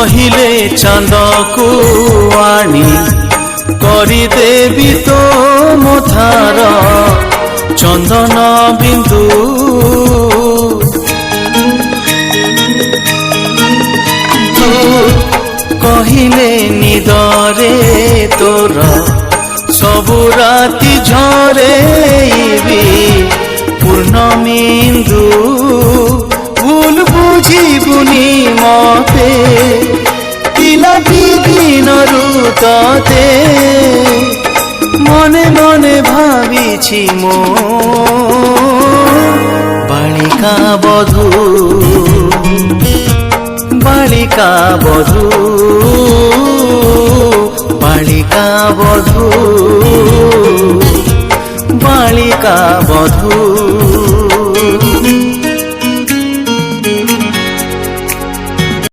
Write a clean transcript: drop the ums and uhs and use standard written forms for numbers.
କହିଲେ ଚାନ୍ଦକୁ ଆଣି କରିଦେବି ତୋ ମଥାର ଚନ୍ଦନ ବିନ୍ଦୁ। ତୁ କହିଲେ ନିଦରେ ତୋର ସବୁ ରାତି ଝରେଇବି ପୂର୍ଣ୍ଣମିନ୍ଦୁ। ভুল বুঝিবুনি মতে পিলাটি দিনরু ততে মনে মনে ভাবিছি মো বালিকা বধূ বালিকা বধূ বালিকা বধূ বালিকা বধূ।